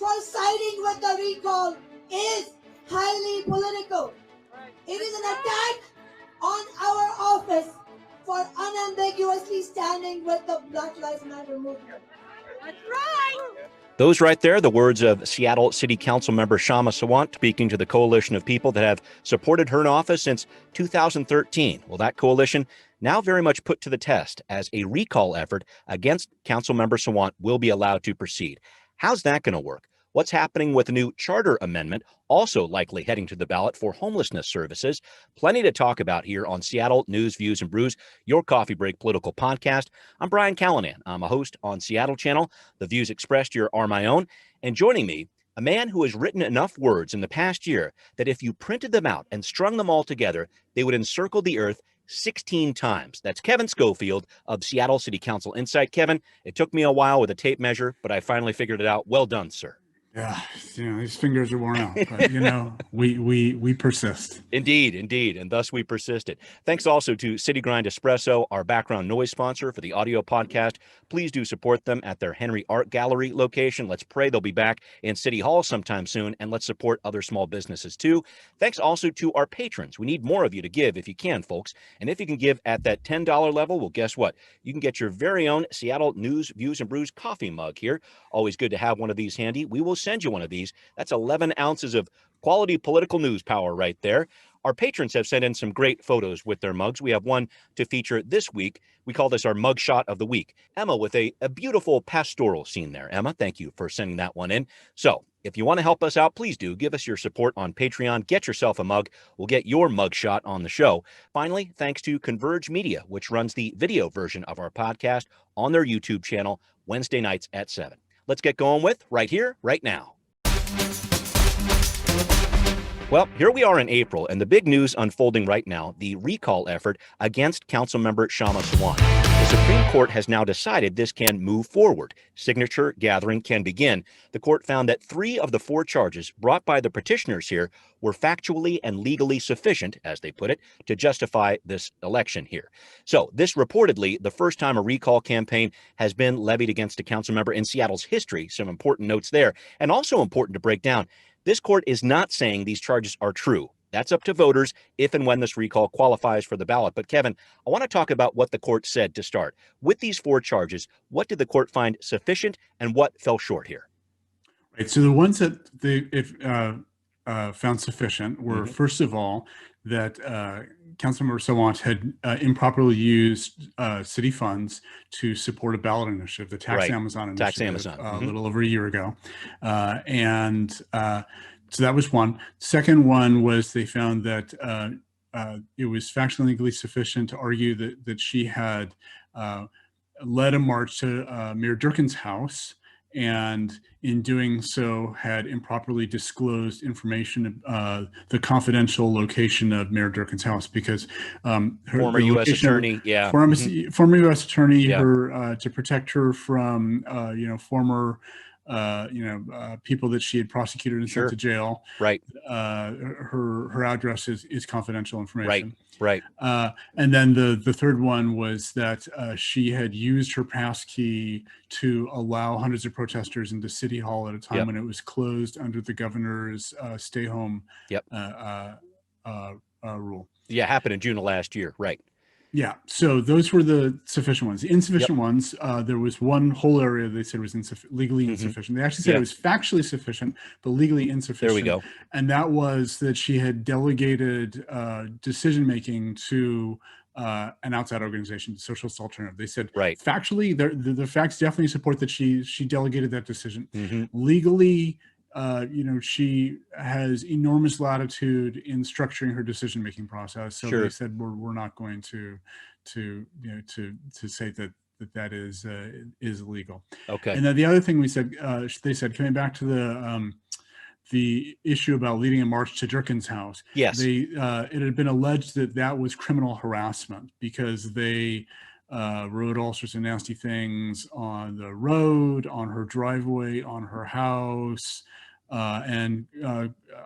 for siding with the recall is highly political. It is an attack on our office for unambiguously standing with the Black Lives Matter movement. That's right! Those right there, the words of Seattle City Council member Shama Sawant speaking to the coalition of people that have supported her in office since 2013. Well, that coalition now very much put to the test as a recall effort against Council member Sawant will be allowed to proceed. How's that going to work? What's happening with a new charter amendment, also likely heading to the ballot for homelessness services? Plenty to talk about here on Seattle News, Views, and Brews, your coffee break political podcast. I'm Brian Callanan. I'm a host on Seattle Channel. The views expressed here are my own. And joining me, a man who has written enough words in the past year that if you printed them out and strung them all together, they would encircle the earth 16 times. That's Kevin Schofield of Seattle City Council Insight. Kevin, it took me a while with a tape measure, but I finally figured it out. Well done, sir. Yeah, these fingers are worn out, but we persist. Indeed, and thus we persisted. Thanks also to City Grind Espresso, our background noise sponsor for the audio podcast. Please do support them at their Henry Art Gallery location. Let's pray they'll be back in City Hall sometime soon, and let's support other small businesses too. Thanks also to our patrons. We need more of you to give if you can, folks. And if you can give at that $10 level, well, guess what? You can get your very own Seattle News, Views, and Brews coffee mug here. Always good to have one of these handy. We will send you one of these. That's 11 ounces of quality political news power right there. Our patrons have sent in some great photos with their mugs. We have one to feature this week. We call this our mug shot of the week. Emma with a beautiful pastoral scene there. Emma, thank you for sending that one in. So if you want to help us out, please do give us your support on Patreon. Get yourself a mug. We'll get your mug shot on the show. Finally, thanks to Converge Media, which runs the video version of our podcast on their YouTube channel Wednesday nights at 7. Let's get going with Right Here, Right Now. Well, here we are in April, and the big news unfolding right now, the recall effort against Councilmember Shama Sawant. The Supreme Court has now decided this can move forward. Signature gathering can begin. The court found that 3 of the 4 charges brought by the petitioners here were factually and legally sufficient, as they put it, to justify this election here. So this reportedly the first time a recall campaign has been levied against a council member in Seattle's history. Some important notes there, and also important to break down. This court is not saying these charges are true. That's up to voters if and when this recall qualifies for the ballot. But Kevin, I want to talk about what the court said to start. With these 4 charges, what did the court find sufficient and what fell short here? Right. So the ones that they found sufficient were, first of all, that Councilmember Sawant had improperly used city funds to support a ballot initiative, the Tax Amazon initiative, a little over a year ago. So that was one. Second one was they found that it was factually legally sufficient to argue that she had led a march to Mayor Durkin's house, and in doing so had improperly disclosed information, the confidential location of Mayor Durkin's house, because former U.S. attorney, former U.S. attorney, Yeah. her to protect her from former people that she had prosecuted and sent to jail. Right. Her address is confidential information. Right. And then the third one was that she had used her pass key to allow hundreds of protesters into City Hall at a time when it was closed under the governor's stay home rule. Yeah, happened in June of last year. Right. Yeah, so those were the sufficient ones. The insufficient ones, there was one whole area they said was legally insufficient. They actually said it was factually sufficient, but legally insufficient. There we go. And that was that she had delegated decision-making to an outside organization, Socialist Alternative. They said factually, the facts definitely support that she delegated that decision. Legally, she has enormous latitude in structuring her decision-making process. So they said we're not going to say that is illegal. Okay. And then the other thing they said coming back to the issue about leading a march to Durkin's house. Yes. It had been alleged that was criminal harassment because they wrote all sorts of nasty things on the road, on her driveway, on her house. And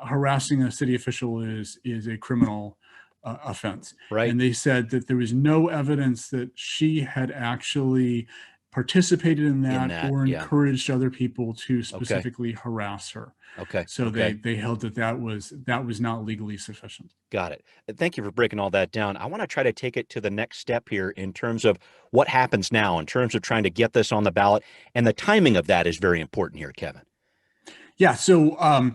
harassing a city official is a criminal offense. Right. And they said that there was no evidence that she had actually participated in that or encouraged other people to specifically harass her. Okay. So they held that was not legally sufficient. Got it. Thank you for breaking all that down. I want to try to take it to the next step here in terms of what happens now in terms of trying to get this on the ballot, and the timing of that is very important here, Kevin. Yeah. So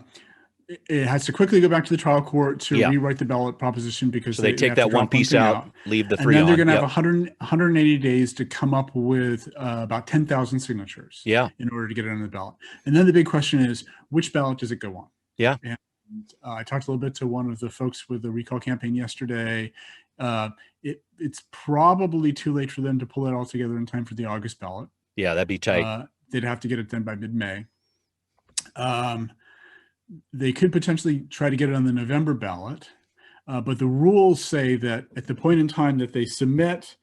it has to quickly go back to the trial court to rewrite the ballot proposition because they take that one piece out, leave the three on. And then they're going to have 180 days to come up with about 10,000 signatures in order to get it on the ballot. And then the big question is, which ballot does it go on? Yeah. And I talked a little bit to one of the folks with the recall campaign yesterday. It's probably too late for them to pull it all together in time for the August ballot. Yeah, that'd be tight. They'd have to get it done by mid-May. They could potentially try to get it on the November ballot, but the rules say that at the point in time that they submit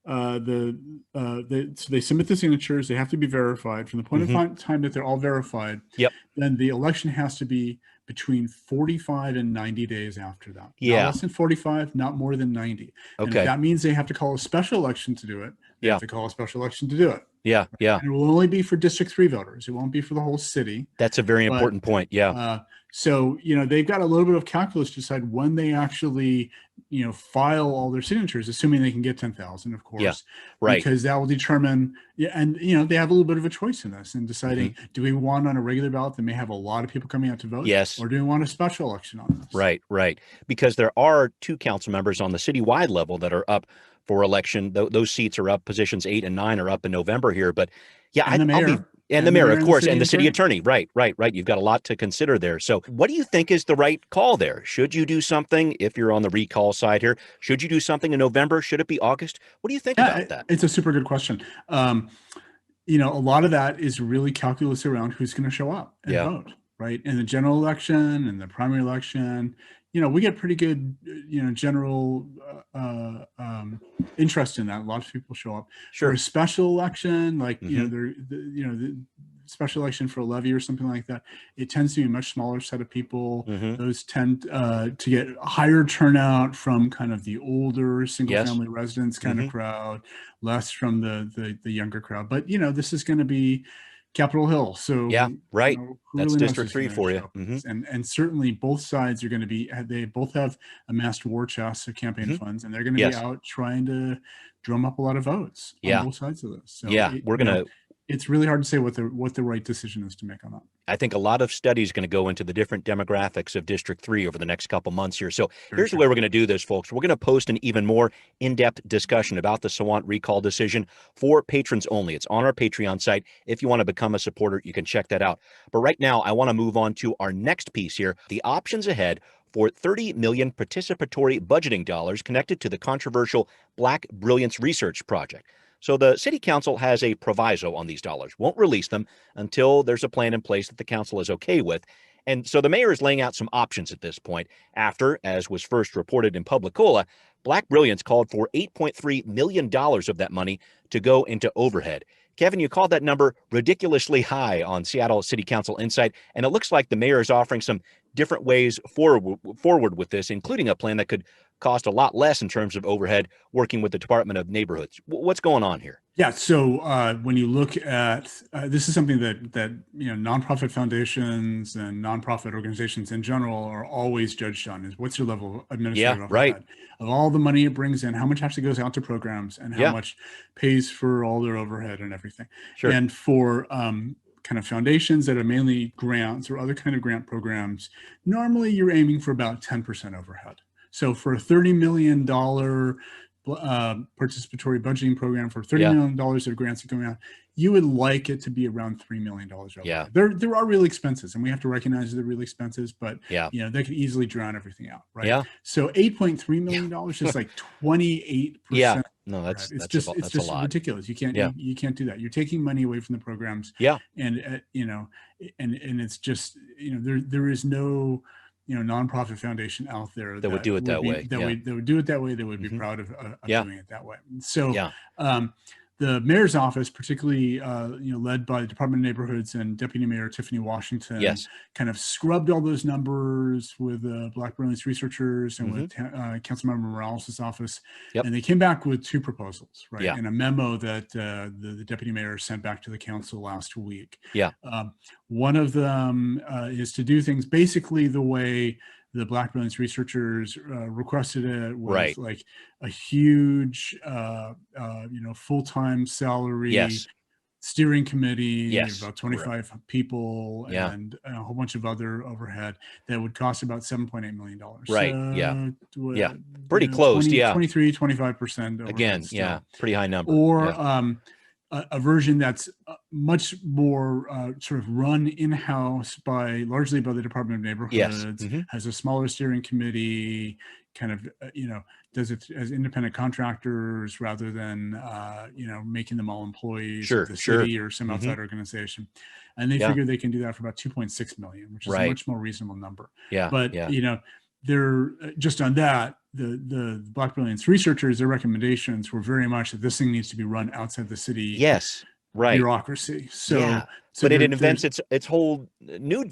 so they submit the signatures, they have to be verified. From the point in time that they're all verified, then the election has to be between 45 and 90 days after that. Not less than 45, not more than 90. And if that means they have to call a special election to do it, they have to call a special election to do it. Yeah. And it will only be for District 3 voters. It won't be for the whole city. That's a very important point. Yeah. So, they've got a little bit of calculus to decide when they actually, file all their signatures, assuming they can get 10,000, of course. Yeah, right. Because that will determine, and, they have a little bit of a choice in this in deciding, do we want on a regular ballot that may have a lot of people coming out to vote? Yes. Or do we want a special election on this? Right. Because there are 2 council members on the citywide level that are up for election. Those seats are up. Positions 8 and 9 are up in November here. But and the mayor. And the mayor, of course, and the city attorney. Right. You've got a lot to consider there. So what do you think is the right call there? Should you do something if you're on the recall side here? Should you do something in November? Should it be August? What do you think about that? It's a super good question. A lot of that is really calculus around who's going to show up and vote, right? In the general election and the primary election, we get pretty good, general interest in that. A lot of people show up. Sure. For a special election, like, the special election for a levy or something like that, it tends to be a much smaller set of people. Those tend to get higher turnout from kind of the older single family residents kind of crowd, less from the younger crowd. But, this is going to be Capitol Hill. So right. That's really District 3 for you. And certainly both sides are going to be, they both have amassed war chests of campaign funds, and they're going to be out trying to drum up a lot of votes on both sides of this. So we're going to, it's really hard to say what the right decision is to make on that. I think a lot of studies going to go into the different demographics of District 3 over the next couple months here. So here's the way we're going to do this, folks. We're going to post an even more in-depth discussion about the Sawant recall decision for patrons only. It's on our Patreon site. If you want to become a supporter, you can check that out. But right now, I want to move on to our next piece here, the options ahead for 30 million participatory budgeting dollars connected to the controversial Black Brilliance Research Project. So the city council has a proviso on these dollars, won't release them until there's a plan in place that the council is okay with. And so the mayor is laying out some options at this point after, as was first reported in Publicola, Black Brilliance called for $8.3 million of that money to go into overhead. Kevin, you called that number ridiculously high on Seattle City Council Insight, and it looks like the mayor is offering some different ways forward with this, including a plan that could cost a lot less in terms of overhead working with the Department of Neighborhoods. What's going on here? Yeah, so when you look at this is something that nonprofit foundations and nonprofit organizations in general are always judged on, is what's your level of administrative overhead of all the money it brings in, how much actually goes out to programs, and how much pays for all their overhead and everything. Sure. And for kind of foundations that are mainly grants or other kind of grant programs, normally you're aiming for about 10% overhead. So for a $30 million participatory budgeting program for $30 million of grants that are going out, you would like it to be around $3 million. Yeah. There are real expenses, and we have to recognize the real expenses, but they could easily drown everything out, right? Yeah. So $8.3 million is like 28%. Yeah. No, that's just a lot. ridiculous. You can't you can't do that. You're taking money away from the programs. Yeah. And and it's just, there is no nonprofit foundation out there that would do it that way. That would do it that way. That would be proud of doing it that way. So the mayor's office, particularly led by the Department of Neighborhoods and Deputy Mayor Tiffany Washington, kind of scrubbed all those numbers with Black Brilliance researchers and with Councilmember Morales' office, and they came back with 2 proposals, right? And a memo that the deputy mayor sent back to the council last week. One of them is to do things basically the way the Black Brilliance researchers requested it, was like a huge, full-time salary steering committee, about 25 people, and a whole bunch of other overhead that would cost about $7.8 million. Pretty close. 23, 25%. Again, pretty high number. Or a version that's much more sort of run in-house largely by the Department of Neighborhoods, has a smaller steering committee, kind of, does it as independent contractors rather than, making them all employees of the city or some outside organization. And they figure they can do that for about 2.6 million, which is a much more reasonable number. But, they're just on that, the Black Brilliance researchers, their recommendations were very much that this thing needs to be run outside the city bureaucracy. So, but it invents its whole new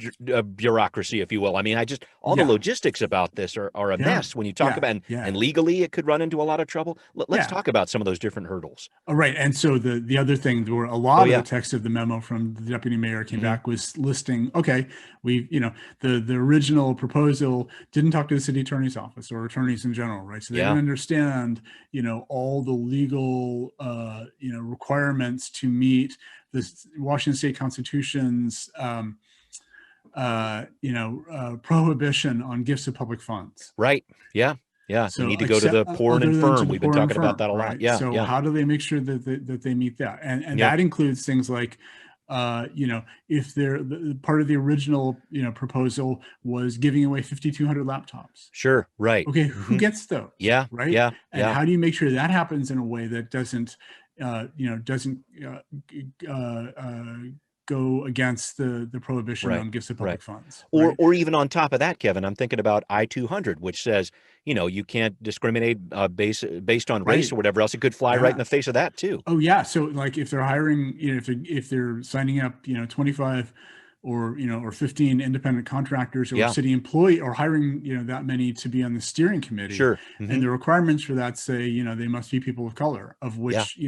bureaucracy, if you will. I mean, all the logistics about this are a mess when you talk about, and legally it could run into a lot of trouble. Let's talk about some of those different hurdles. Oh, right. And so the other thing, there were a lot of the text of the memo from the deputy mayor came back was listing, the original proposal didn't talk to the city attorney's office or attorneys in general, right? So they didn't understand, all the legal, requirements to meet the Washington State Constitution's, prohibition on gifts of public funds. Right. Yeah. Yeah. So you need to go to the poor and infirm. We've been talking about that a lot. Yeah. So how do they make sure that they meet that? And that includes things like, if they're part of the original, proposal was giving away 5,200 laptops. Sure. Right. Okay. Who gets those? Yeah. Right. Yeah. And how do you make sure that happens in a way that doesn't go against the prohibition on gifts of public funds. Or even on top of that, Kevin, I'm thinking about I-200, which says, you can't discriminate based on race or whatever else. It could fly right in the face of that too. Oh yeah. So like if they're hiring, if they're signing up, 25 or 15 independent contractors or city employee, or hiring, that many to be on the steering committee. Sure. And the requirements for that say, they must be people of color, of which,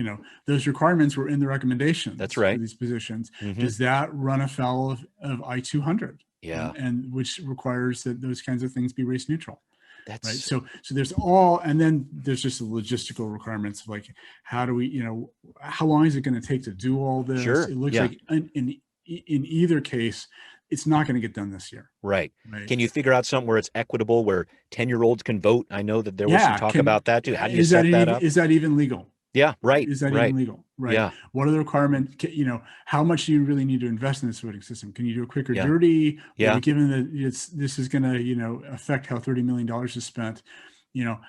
those requirements were in the recommendations. That's right. For these positions. Does that run afoul of I-200? Yeah. And which requires that those kinds of things be race neutral. That's right. So there's all, and then there's just the logistical requirements of like, how do we, how long is it going to take to do all this? Sure. It looks like in either case, it's not going to get done this year. Right. Can you figure out something where it's equitable, where 10-year-olds can vote? I know that there was some talk about that too. How do you set that up? Is that even legal? Yeah. Right. Is that even legal? Right. Yeah. What are the requirements? How much do you really need to invest in this voting system? Can you do a quick or dirty? Yeah. Given that this is going to, affect how $30 million is spent,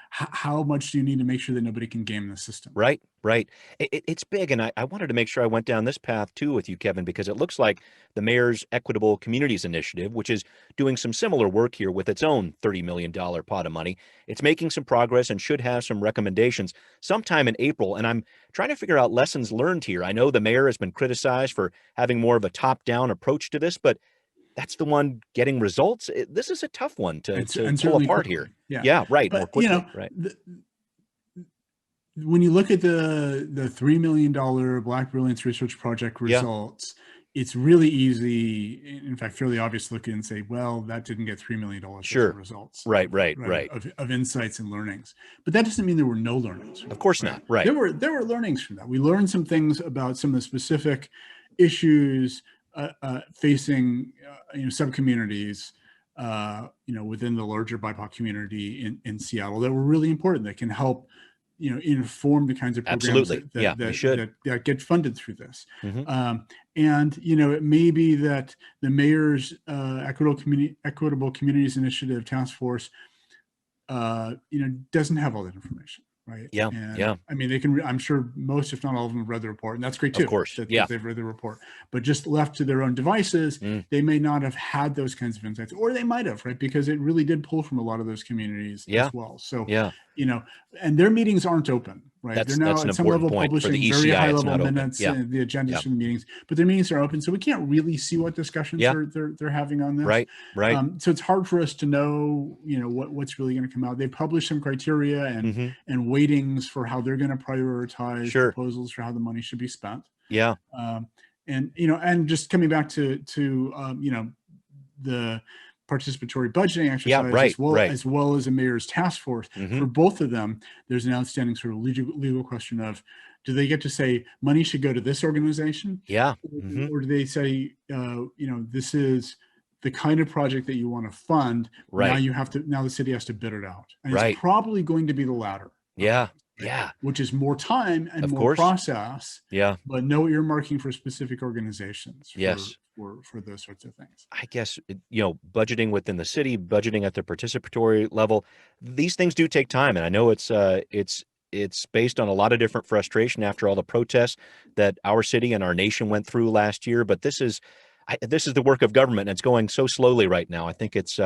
how much do you need to make sure that nobody can game the system? Right. It's big. And I wanted to make sure I went down this path too with you, Kevin, because it looks like the mayor's Equitable Communities Initiative, which is doing some similar work here with its own $30 million pot of money. It's making some progress and should have some recommendations sometime in April. And I'm trying to figure out lessons learned here. I know the mayor has been criticized for having more of a top-down approach to this, but that's the one getting results. This is a tough one to pull apart here. Yeah, right. But, more quickly, right. When you look at the $3 million Black Brilliance Research Project results, it's really easy, in fact, fairly obvious to look at and say, well, that didn't get $3 million of results. Right. Of insights and learnings. But that doesn't mean there were no learnings. Of course not. Right. There were learnings from that. We learned some things about some of the specific issues facing subcommunities within the larger BIPOC community in Seattle that were really important, that can help inform the kinds of programs that get funded through this. And it may be that the mayor's Equitable Communities Initiative Task Force doesn't have all that information. Right. Yeah. I mean, they can. I'm sure most, if not all of them, have read the report, and that's great too. Of course. That they've read the report. But just left to their own devices, they may not have had those kinds of insights, or they might have, right? Because it really did pull from a lot of those communities as well. So, and their meetings aren't open. right? That's They're now an at some important level point for the publishing ECI. very high It's level not open. minutes, Yeah. the agendas Yeah. for the meetings, but their meetings are open, so we can't really see what discussions they're having on this. Right. So it's hard for us to know, what's really going to come out. They publish some criteria and weightings for how they're going to prioritize proposals for how the money should be spent. Yeah. And just coming back to the participatory budgeting exercise, as well as a mayor's task force. For both of them, there's an outstanding sort of legal question of, do they get to say money should go to this organization? Yeah. Or do they say, this is the kind of project that you want to fund. Right. Now the city has to bid it out. And right. It's probably going to be the latter. Yeah. Right? Yeah. Which is more time and more process. Yeah. But no earmarking for specific organizations. Yes. For those sorts of things. I guess, budgeting within the city, budgeting at the participatory level, these things do take time. And I know it's based on a lot of different frustration after all the protests that our city and our nation went through last year. But this is the work of government, and it's going so slowly right now. I think it's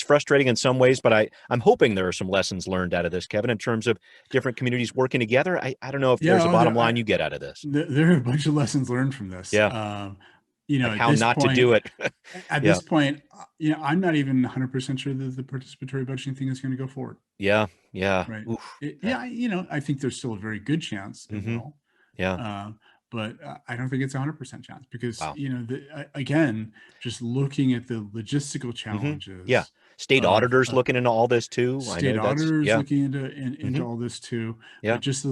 frustrating in some ways, but I'm hoping there are some lessons learned out of this, Kevin, in terms of different communities working together. I don't know if there's a bottom line you get out of this. There are a bunch of lessons learned from this. Yeah. Like how not to do it. At this point, I'm not even 100% sure that the participatory budgeting thing is going to go forward. Yeah. Yeah. Right. I think there's still a very good chance it will. Yeah. But I don't think it's 100% chance because, again, just looking at the logistical challenges. Yeah. State auditors looking into all this too. State auditors looking into all this too. Yeah. Just the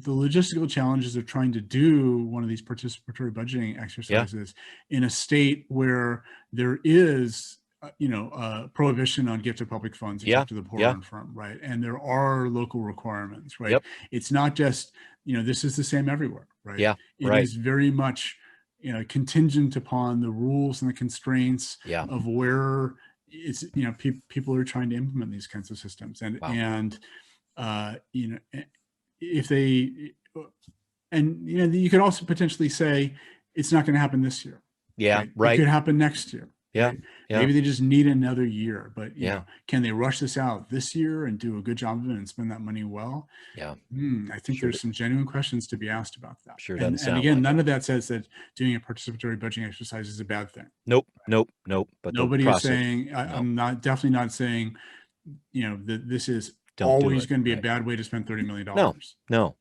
logistical challenges of trying to do one of these participatory budgeting exercises in a state where there is, prohibition on gift of public funds except to the poor and infirm, right? And there are local requirements, right? Yep. It's not just, this is the same everywhere, right? Yeah. It is very much, contingent upon the rules and the constraints of where it's, people are trying to implement these kinds of systems. And if they, you could also potentially say it's not going to happen this year. Yeah. Right. It could happen next year. Yeah. Right? Maybe they just need another year, but Yeah. Can they rush this out this year and do a good job of it and spend that money well? Yeah. I think there's some genuine questions to be asked about that. Sure and again, none of that says that doing a participatory budgeting exercise is a bad thing. Nope. But nobody is saying, I'm definitely not saying, that this is always going to be a bad way to spend $30 million. No.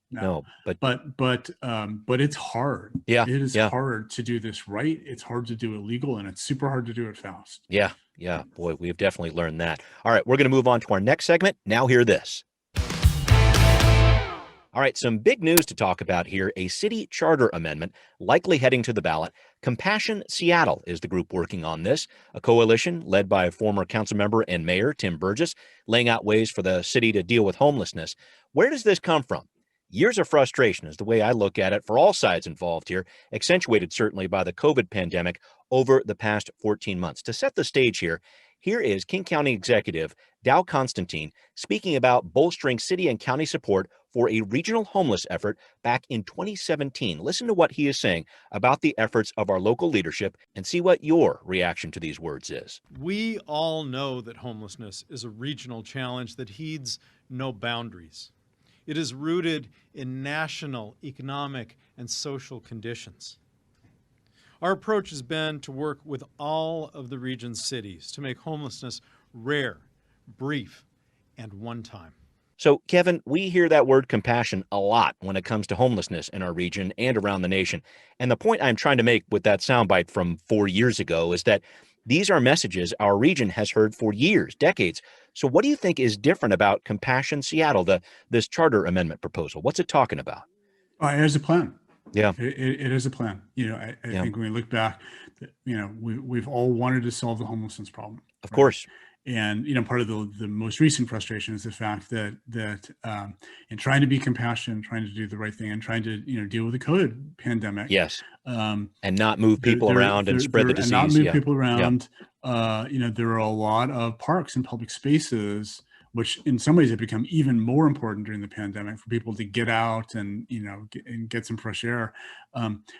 But it's hard. Yeah. It is hard to do this right. It's hard to do it legal, and it's super hard to do it fast. Yeah. Boy, we've definitely learned that. All right, we're going to move on to our next segment. Now hear this. All right, some big news to talk about here. A city charter amendment likely heading to the ballot. Compassion Seattle is the group working on this, a coalition led by former council member and mayor Tim Burgess, laying out ways for the city to deal with homelessness. Where does this come from? Years of frustration is the way I look at it for all sides involved here, accentuated certainly by the COVID pandemic over the past 14 months. To set the stage here is King County Executive Dow Constantine speaking about bolstering city and county support for a regional homeless effort back in 2017. Listen to what he is saying about the efforts of our local leadership and see what your reaction to these words is. We all know that homelessness is a regional challenge that heeds no boundaries. It is rooted in national, economic, and social conditions. Our approach has been to work with all of the region's cities to make homelessness rare, brief, and one-time. So, Kevin, we hear that word compassion a lot when it comes to homelessness in our region and around the nation. And the point I'm trying to make with that soundbite from 4 years ago is that these are messages our region has heard for years, decades. So what do you think is different about Compassion Seattle, this charter amendment proposal? What's it talking about? It has a plan. Yeah. It is a plan. I think when we look back, we've all wanted to solve the homelessness problem. Of course. And, part of the most recent frustration is the fact that in trying to be compassionate, trying to do the right thing and trying to, deal with the COVID pandemic. Yes. And not move people around and spread the disease. And not move people around. There are a lot of parks and public spaces, which in some ways have become even more important during the pandemic for people to get out and, get some fresh air,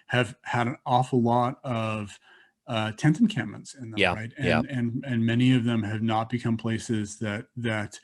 have had an awful lot of tent encampments in them, right? And many of them have not become places that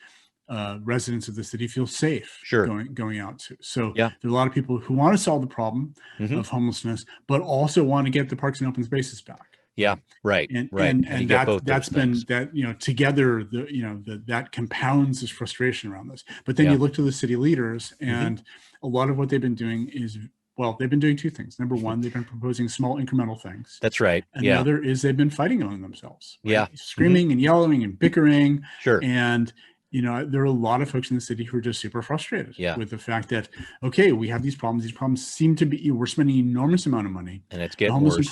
residents of the city feel safe Sure. going out to. So yeah. there are a lot of people who want to solve the problem of homelessness, but also want to get the parks and open spaces back. Yeah, right. And right. and that's been that, you know, together that compounds this frustration around this. But then you look to the city leaders, and a lot of what they've been doing is, well, they've been doing two things. Number one, they've been proposing small incremental things. That's right. And the other is they've been fighting among themselves. Right? Yeah. Screaming and yelling and bickering. Sure. And, you know, there are a lot of folks in the city who are just super frustrated with the fact that, okay, we have these problems. These problems seem to be, we're spending an enormous amount of money. And it's getting worse.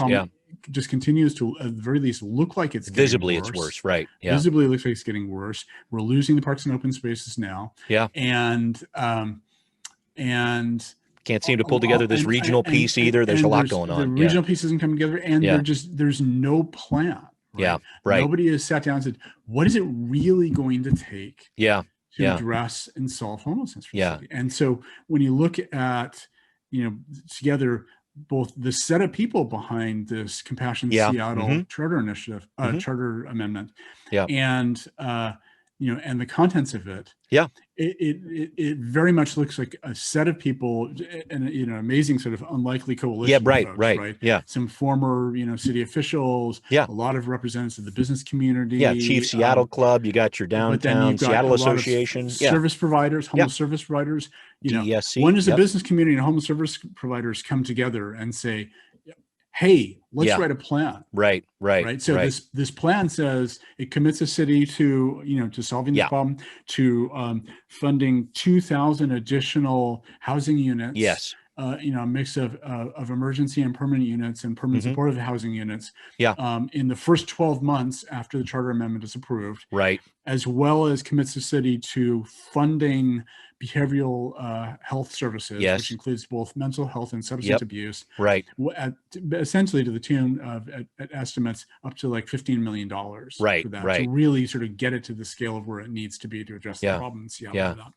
Just continues to, at the very least, look like it's visibly it's worse, right? Yeah. Visibly, it looks like it's getting worse. We're losing the parks and open spaces now. Yeah. And can't seem to pull together this regional piece either. There's a lot going on. The regional piece isn't coming together, and there's no plan. Right? Yeah, right. Nobody has sat down and said, what is it really going to take? To address and solve homelessness for the city? And so when you look at, you know, together, both the set of people behind this Compassion Seattle charter initiative, charter amendment, and you know, and the contents of it, it very much looks like a set of people, and, you know, amazing sort of unlikely coalition. Yeah, right, folks, right. Yeah, some former, you know, city officials. Yeah, a lot of representatives of the business community. Yeah, Chief Seattle Club. You got your downtown Seattle Association. Service providers, homeless service providers. You know, DSC, when does the business community and homeless service providers come together and say, hey, let's write a plan. Right. So this plan says it commits the city to, you know, to solving the problem, to funding 2,000 additional housing units. Yes. You know, a mix of emergency and permanent units and permanent supportive housing units. In the first 12 months after the charter amendment is approved. Right. As well as commits the city to funding behavioral health services, which includes both mental health and substance abuse. Right. Essentially to the tune of, at estimates, up to like $15 million for that, to really sort of get it to the scale of where it needs to be to address the problem in Seattle.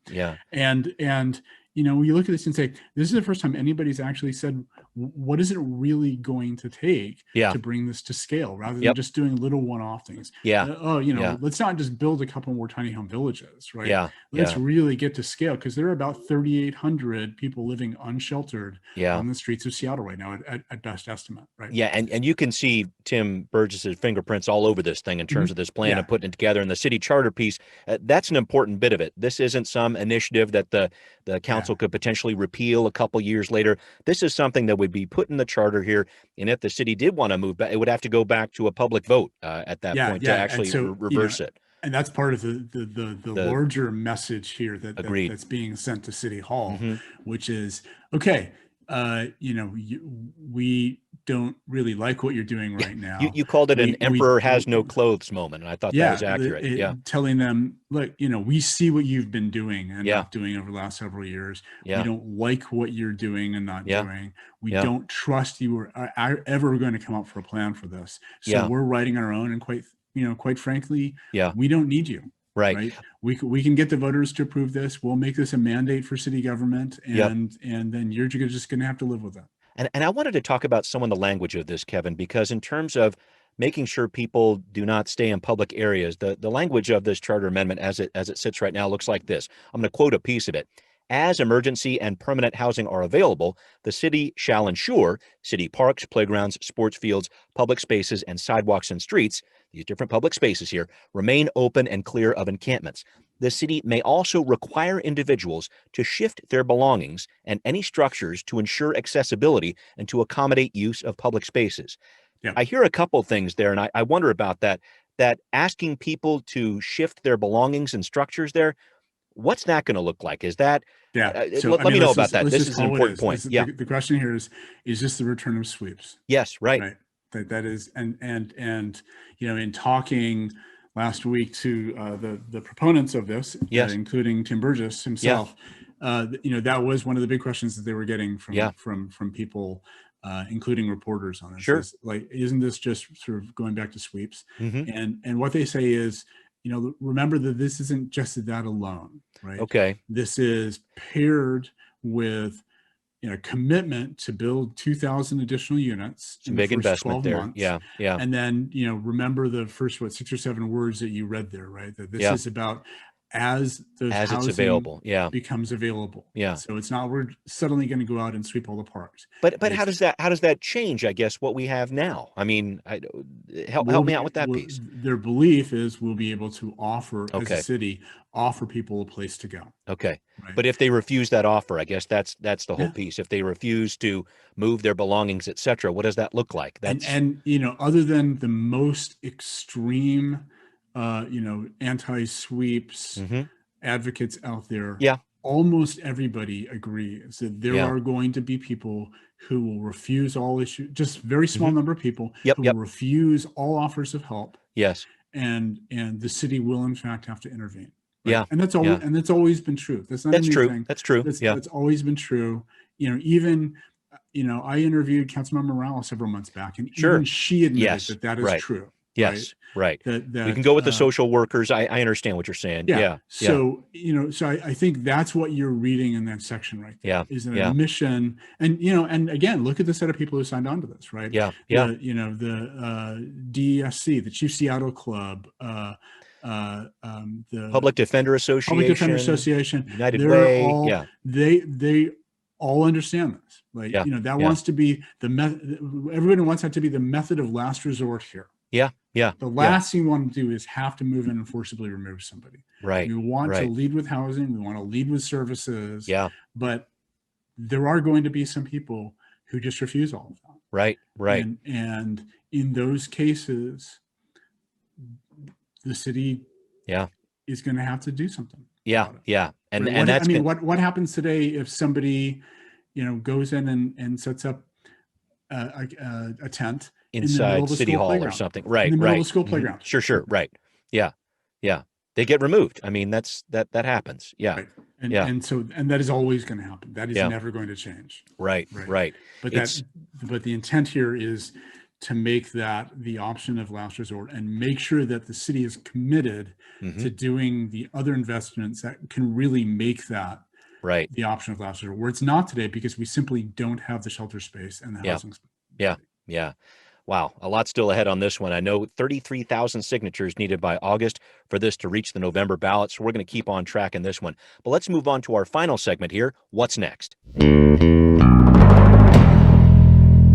And you know, you look at this and say, this is the first time anybody's actually said, what is it really going to take to bring this to scale, rather than just doing little one-off things? You know, let's not just build a couple more tiny home villages, right? Let's really get to scale, because there are about 3,800 people living unsheltered on the streets of Seattle right now, at best estimate, right? Yeah, and you can see Tim Burgess's fingerprints all over this thing in terms of this plan and putting it together. And the city charter piece, that's an important bit of it. This isn't some initiative that the council could potentially repeal a couple years later. This is something that would be put in the charter here, and if the city did want to move back, it would have to go back to a public vote at that point to actually reverse it. And that's part of the larger message here that's being sent to City Hall, which is, okay, you know, we don't really like what you're doing right now. You called it an emperor has no clothes moment, and I thought that was accurate. Telling them, look, you know, we see what you've been doing and not doing over the last several years. We don't like what you're doing and not doing. We don't trust you are ever going to come up for a plan for this. So we're writing our own, and quite frankly, we don't need you. Right. We can get the voters to approve this. We'll make this a mandate for city government, and then you're just going to have to live with it. And I wanted to talk about some of the language of this, Kevin, because in terms of making sure people do not stay in public areas, the language of this charter amendment as it sits right now looks like this. I'm going to quote a piece of it. As emergency and permanent housing are available, the city shall ensure city parks, playgrounds, sports fields, public spaces, and sidewalks and streets, these different public spaces here, remain open and clear of encampments. The city may also require individuals to shift their belongings and any structures to ensure accessibility and to accommodate use of public spaces. I hear a couple things there, and I wonder about that asking people to shift their belongings and structures there. What's that going to look like? Is that, let me know about that. This is an important point. The question here is this the return of sweeps? Yes, right. That is, and you know, in talking last week to the proponents of this, including Tim Burgess himself, you know, that was one of the big questions that they were getting from people, including reporters on this. Sure. Isn't this just sort of going back to sweeps? And what they say is, you know, remember that this isn't just that alone, right? Okay. This is paired with, you know, commitment to build 2,000 additional units. It's a big investment there. Months. Yeah. And then, you know, remember the first, 6 or 7 words that you read there, right? That this is about as those as it's housing available. Yeah. becomes available. Yeah. So it's not we're suddenly going to go out and sweep all the parks. But how does that change, I guess, what we have now? I mean, help me out with that piece. Their belief is we'll be able to offer, as Okay. a city, offer people a place to go. Okay. Right. But if they refuse that offer, I guess that's the whole piece. If they refuse to move their belongings, et cetera, what does that look like? And you know, other than the most extreme, you know, anti-sweeps advocates out there, yeah, almost everybody agrees that there are going to be people who will refuse all issues, just very small number of people who will refuse all offers of help. Yes. And the city will in fact have to intervene. Right? Yeah. And that's always and that's always been true. That's not a new true. thing. That's true. That's always been true. You know, even you know, I interviewed Councilmember Morales several months back, and even she admitted that is true. Yes, right. That we can go with the social workers. I understand what you're saying. Yeah. So, you know, so I think that's what you're reading in that section right there. Is an admission. And, you know, and again, look at the set of people who signed on to this, right? Yeah. You know, the DESC, the Chief Seattle Club, the Public Defender Association, United Way. All, they all understand this. Like, you know, that wants to be everybody wants that to be the method of last resort here. Yeah. The last thing you want to do is have to move in and forcibly remove somebody. Right. We want to lead with housing. We want to lead with services. Yeah. But there are going to be some people who just refuse all of that. Right. Right. And in those cases, the city is going to have to do something. Yeah. And right? And that's I mean, what happens today if somebody, you know, goes in and sets up a tent inside City Hall or something, right? In the middle of a school playground. Sure, right. Yeah. They get removed. I mean, that happens. Yeah. Right. And so that is always going to happen. That is never going to change. Right. But the intent here is to make that the option of last resort and make sure that the city is committed to doing the other investments that can really make that the option of last resort, where it's not today because we simply don't have the shelter space and the housing space. Yeah. Wow, a lot still ahead on this one. I know 33,000 signatures needed by August for this to reach the November ballot, so we're going to keep on tracking this one. But let's move on to our final segment here. What's next?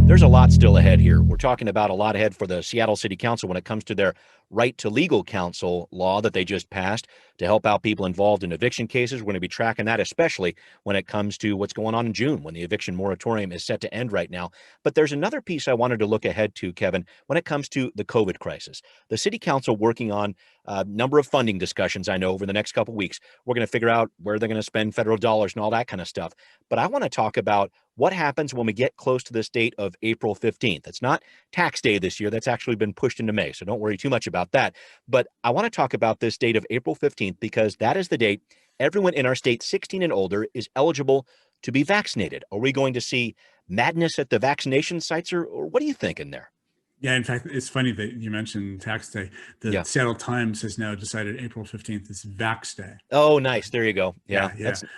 There's a lot still ahead here. We're talking about a lot ahead for the Seattle City Council when it comes to their right to legal counsel law that they just passed to help out people involved in eviction cases. We're going to be tracking that, especially when it comes to what's going on in June when the eviction moratorium is set to end right now. But there's another piece I wanted to look ahead to, Kevin, when it comes to the COVID crisis. The City Council working on a number of funding discussions, I know, over the next couple of weeks. We're going to figure out where they're going to spend federal dollars and all that kind of stuff. But I want to talk about what happens when we get close to this date of April 15th. It's not tax day this year. That's actually been pushed into May, so don't worry too much about that. But I want to talk about this date of April 15th because that is the date everyone in our state 16 and older is eligible to be vaccinated. Are we going to see madness at the vaccination sites, or what are you thinking there? Yeah, in fact, it's funny that you mentioned tax day. The Seattle Times has now decided April 15th is Vax Day. Oh, nice. There you go. Yeah.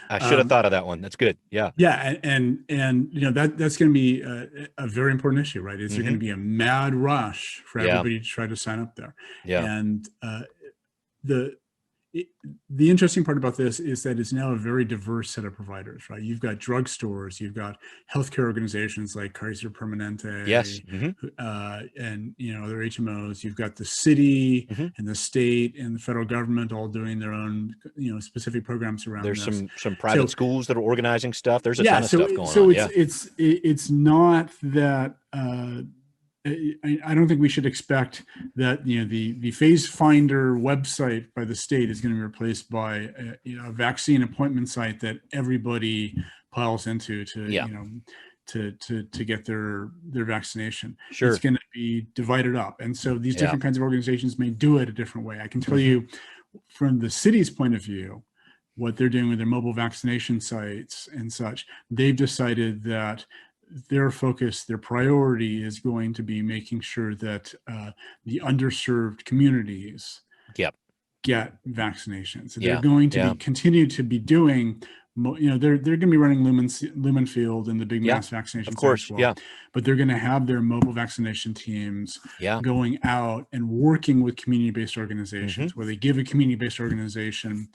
I should have thought of that one. That's good. Yeah. Yeah. And you know, that's going to be a very important issue, right? Is there going to be a mad rush for everybody to try to sign up there? Yeah. And the interesting part about this is that it's now a very diverse set of providers, right? You've got drugstores, you've got healthcare organizations like Kaiser Permanente, and you know, other HMOs. You've got the city and the state and the federal government all doing their own, you know, specific programs around. There's some private schools that are organizing stuff. There's a ton of stuff going on. So it's not that. I don't think we should expect that, you know, the Phase Finder website by the state is going to be replaced by a vaccine appointment site that everybody piles into to you know to get their vaccination. Sure. It's going to be divided up, and so these different kinds of organizations may do it a different way. I can tell you from the city's point of view, what they're doing with their mobile vaccination sites and such. They've decided that their focus, their priority is going to be making sure that the underserved communities get vaccinations. So they're going to continue to be doing they're going to be running Lumen Field and the big mass vaccination sites as well. But they're going to have their mobile vaccination teams going out and working with community-based organizations, where they give a community-based organization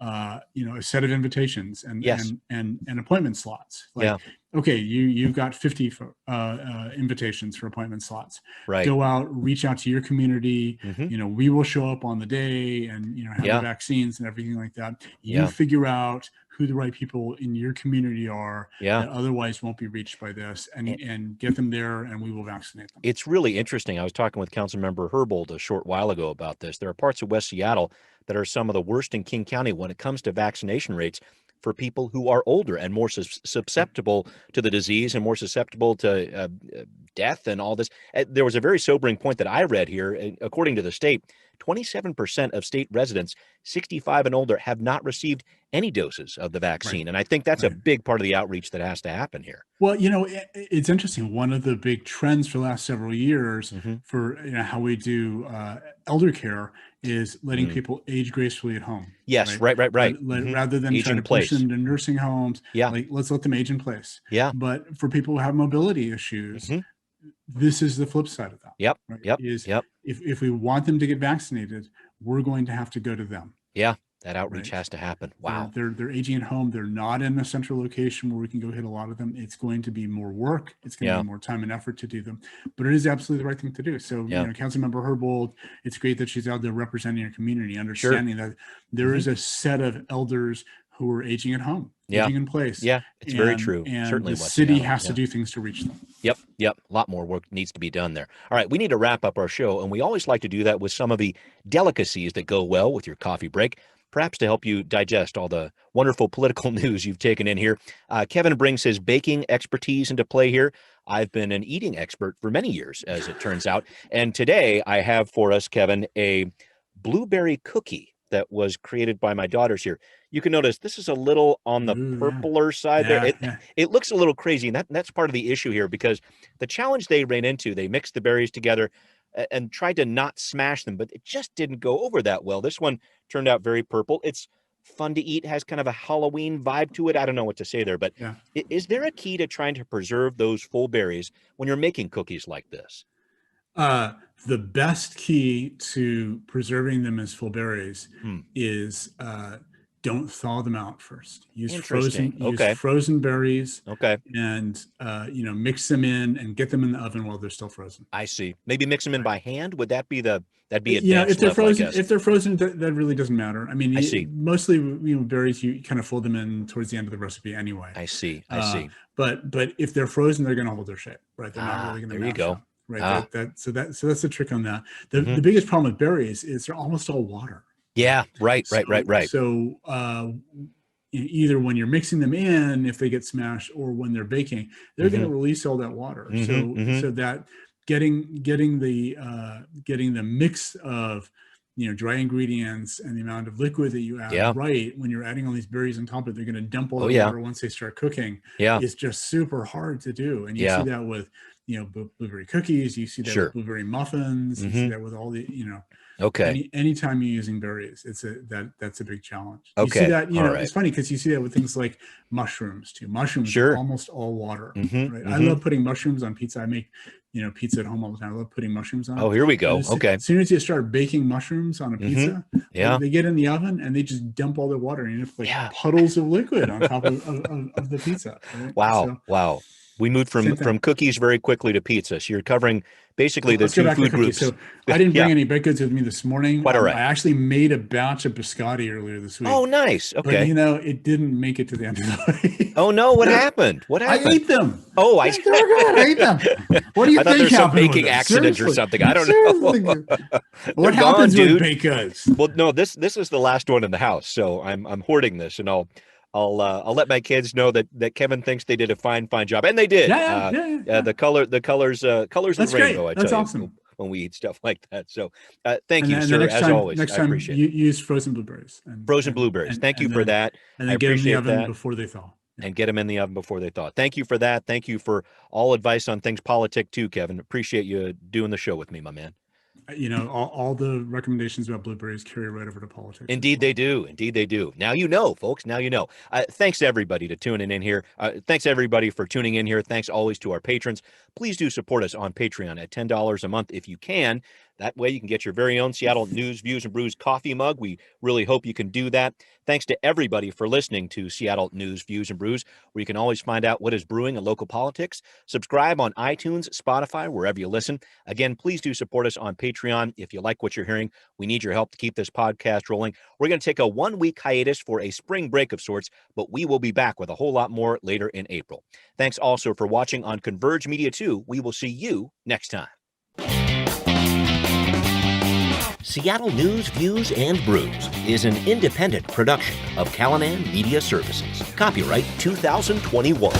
a set of invitations and appointment slots. Okay, you've got 50 invitations for appointment slots. Right. Go out, reach out to your community. We will show up on the day and have the vaccines and everything like that. You figure out who the right people in your community are that otherwise won't be reached by this, and get them there, and we will vaccinate them. It's really interesting. I was talking with Councilmember Herbold a short while ago about this. There are parts of West Seattle that are some of the worst in King County when it comes to vaccination rates for people who are older and more susceptible to the disease and more susceptible to death and all this. There was a very sobering point that I read here. According to the state, 27% of state residents 65 and older have not received any doses of the vaccine. And I think that's a big part of the outreach that has to happen here. Well, it's interesting. One of the big trends for the last several years for how we do elder care is letting people age gracefully at home. Yes, right. Rather than trying to push them to nursing homes. Let's let them age in place. But for people who have mobility issues, this is the flip side of that. If we want them to get vaccinated, we're going to have to go to them. That outreach has to happen. Wow. They're aging at home. They're not in a central location where we can go hit a lot of them. It's going to be more work. It's going to be more time and effort to do them. But it is absolutely the right thing to do. So, Councilmember Herbold, it's great that she's out there representing her community, understanding that there is a set of elders who are aging at home, aging in place. It's very true. And certainly the city has to do things to reach them. Yep. A lot more work needs to be done there. All right, we need to wrap up our show, and we always like to do that with some of the delicacies that go well with your coffee break, perhaps to help you digest all the wonderful political news you've taken in here. Kevin brings his baking expertise into play here. I've been an eating expert for many years, as it turns out. And today I have for us, Kevin, a blueberry cookie that was created by my daughters here. You can notice this is a little on the purpler side there. It looks a little crazy, and that's part of the issue here, because the challenge they ran into, they mixed the berries together and tried to not smash them, but it just didn't go over that well. This one turned out very purple. It's fun to eat, has kind of a Halloween vibe to it. I don't know what to say there, but is there a key to trying to preserve those full berries when you're making cookies like this? The best key to preserving them as full berries is don't thaw them out first. Use frozen berries. And mix them in and get them in the oven while they're still frozen. I see. Maybe mix them in by hand. Would that be that'd be if they're frozen? If they're frozen, that really doesn't matter. I mean, mostly berries you kind of fold them in towards the end of the recipe anyway. I see. But if they're frozen, they're going to hold their shape, right? They're not really going to. There you go. Out, right. So that's the trick on that. The biggest problem with berries is they're almost all water. Yeah, right. So either when you're mixing them in, if they get smashed, or when they're baking, they're going to release all that water. So that getting the mix of dry ingredients and the amount of liquid that you add right when you're adding all these berries on top of it, they're going to dump all the water once they start cooking. It's just super hard to do, and you see that with blueberry cookies. You see that with blueberry muffins. You see that with all the anytime you're using berries, that's a big challenge. You see that it's funny because you see that with things like mushrooms too. Mushrooms are almost all water. Right? I love putting mushrooms on pizza. I make pizza at home all the time. I love putting mushrooms on. Oh, here we go. As soon as you start baking mushrooms on a pizza, they get in the oven and they just dump all their water, and you have puddles of liquid on top of the pizza. Right? Wow. We moved from cookies very quickly to pizza. So you're covering basically the two food groups. So I didn't bring any baked goods with me this morning. Quite all right. I actually made a batch of biscotti earlier this week. Oh, nice. Okay. But it didn't make it to the end of the way. Oh no! What happened? I ate them. Oh, they're good. I ate them. What do you think? I thought there's some baking accident or something. I don't know. What happens with baked goods? Well, no. This is the last one in the house, so I'm hoarding this, and I'll let my kids know that Kevin thinks they did a fine job, and they did. Yeah. The colors of the rainbow. That's awesome. When we eat stuff like that. So thank you, sir, as always. Next time, appreciate you use frozen blueberries. Thank you for that. And then get them in the oven before they thaw. And get them in the oven before they thaw. Thank you for that. Thank you for all advice on things politic too, Kevin. Appreciate you doing the show with me, my man. all the recommendations about blueberries carry right over to politics. Indeed, they do. Indeed, they do. Now you know, folks. Now you know. Thanks everybody to tuning in here. Thanks everybody for tuning in here. Thanks always to our patrons. Please do support us on Patreon at $10 a month if you can. That way you can get your very own Seattle News, Views, and Brews coffee mug. We really hope you can do that. Thanks to everybody for listening to Seattle News, Views, and Brews, where you can always find out what is brewing in local politics. Subscribe on iTunes, Spotify, wherever you listen. Again, please do support us on Patreon. If you like what you're hearing, we need your help to keep this podcast rolling. We're going to take a 1-week hiatus for a spring break of sorts, but we will be back with a whole lot more later in April. Thanks also for watching on Converge Media 2. We will see you next time. Seattle News, Views, and Brews is an independent production of Callanan Media Services. Copyright 2021.